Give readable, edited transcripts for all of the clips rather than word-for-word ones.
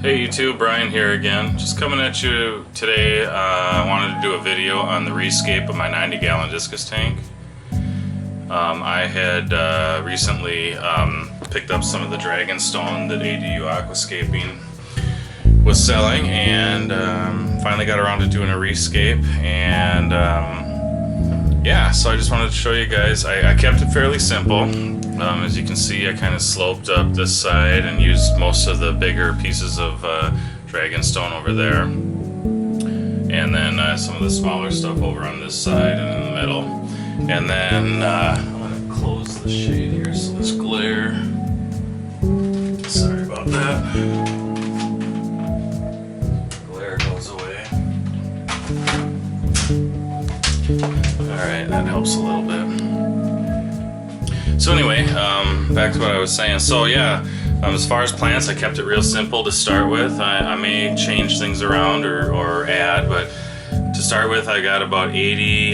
Hey YouTube, Brian here again. Just coming at you today. I wanted to do a video on the re-scape of my 90-gallon discus tank. I had recently picked up some of the dragon stone that ADU Aquascaping was selling, and finally got around to doing a re-scape. And yeah, so I just wanted to show you guys. I kept it fairly simple. As you can see, I kind of sloped up this side and used most of the bigger pieces of dragon stone over there, and then some of the smaller stuff over on this side and in the middle. And then I'm going to close the shade here so this glare, sorry about that, glare goes away. Alright, that helps a little bit. So anyway, back to what I was saying. So yeah, as far as plants, I kept it real simple to start with. I may change things around or add, but to start with, I got about 80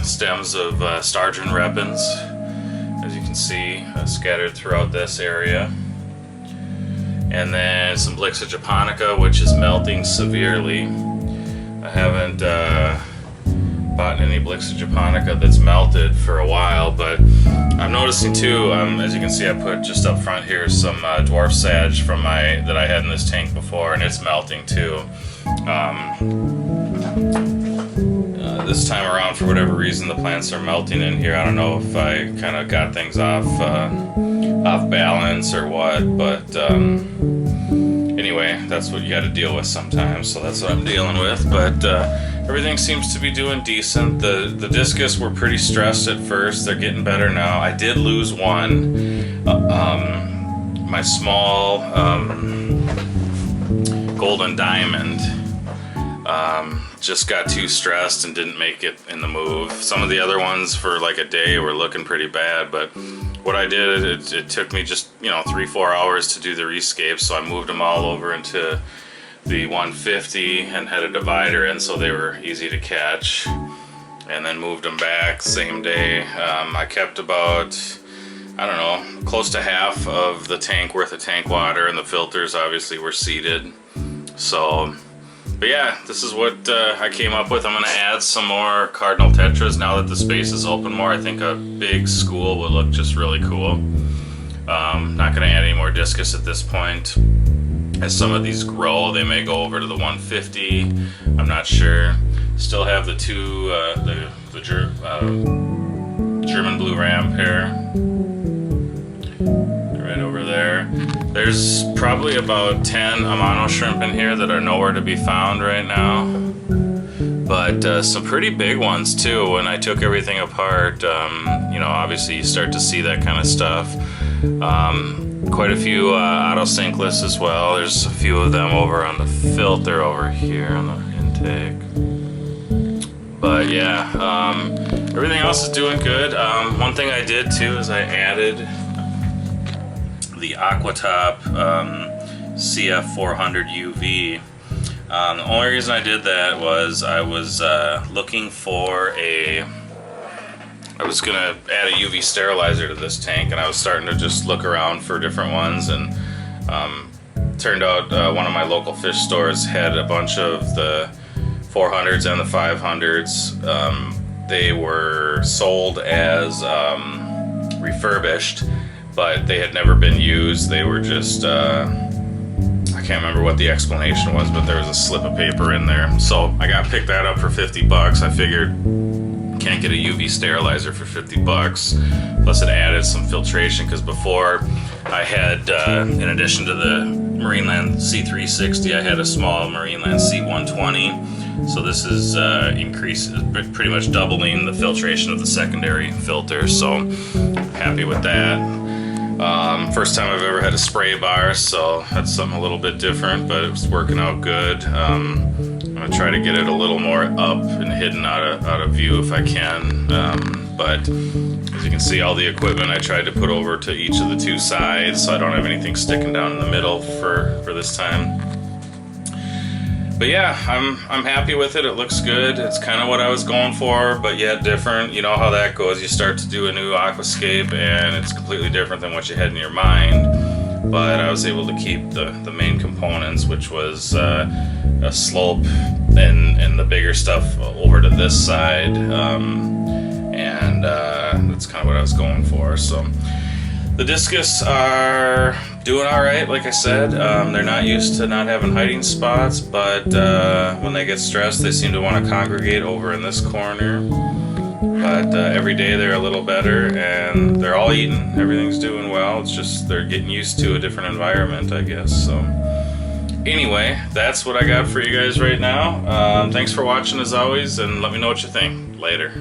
stems of Stargin repens, as you can see, scattered throughout this area. And then some Blixa japonica, which is melting severely. I haven't bought any Blixa japonica that's melted for a while, but I'm noticing too, as you can see, I put just up front here some dwarf sage from that I had in this tank before, and it's melting too. This time around, for whatever reason, the plants are melting in here. I don't know if I kind of got things off balance or what, but anyway, that's what you got to deal with sometimes, so that's what I'm dealing with. But everything seems to be doing decent. The discus were pretty stressed at first. They're getting better now. I did lose one. My small golden diamond just got too stressed and didn't make it in the move. Some of the other ones for like a day were looking pretty bad, but what I did, it took me just 3-4 hours to do the re-scape, so I moved them all over into the 150 and had a divider in, so they were easy to catch, and then moved them back same day. I kept about, I don't know, close to half of the tank worth of tank water, and the filters obviously were seeded. So, but yeah, this is what I came up with. I'm going to add some more cardinal tetras now that the space is open more. I think a big school would look just really cool. Not going to add any more discus at this point. As some of these grow, they may go over to the 150. I'm not sure. Still have the two, the German blue ram pair right over there. There's probably about 10 Amano shrimp in here that are nowhere to be found right now, but some pretty big ones too. When I took everything apart, obviously you start to see that kind of stuff. Quite a few autosinkless as well. There's a few of them over on the filter over here on the intake. But yeah, everything else is doing good. One thing I did too is I added the Aquatop CF400 UV. The only reason I did that was I was looking for I was gonna add a UV sterilizer to this tank, and I was starting to just look around for different ones, and turned out one of my local fish stores had a bunch of the 400s and the 500s. They were sold as refurbished, but they had never been used. They were just, I can't remember what the explanation was, but there was a slip of paper in there. So I picked that up for 50 bucks. I figured, can't get a UV sterilizer for 50 bucks. Plus it added some filtration, because before I had, in addition to the Marineland C360, I had a small Marineland C120. So this is pretty much doubling the filtration of the secondary filter. So happy with that. First time I've ever had a spray bar, so that's something a little bit different, but it was working out good. I'm gonna try to get it a little more up and hidden out of view if I can. But as you can see, all the equipment I tried to put over to each of the two sides, so I don't have anything sticking down in the middle for this time. But yeah, I'm happy with it. It looks good. It's kind of what I was going for, but yet different. You know how that goes. You start to do a new aquascape and it's completely different than what you had in your mind. but I was able to keep the main components, which was a slope and the bigger stuff over to this side, and that's kind of what I was going for. So the Discus are doing all right, like I said. They're not used to not having hiding spots, but when they get stressed, they seem to want to congregate over in this corner. But every day they're a little better, and they're all eating. Everything's doing well. It's just they're getting used to a different environment, I guess. So anyway, that's what I got for you guys right now. Thanks for watching as always, and let me know what you think. Later.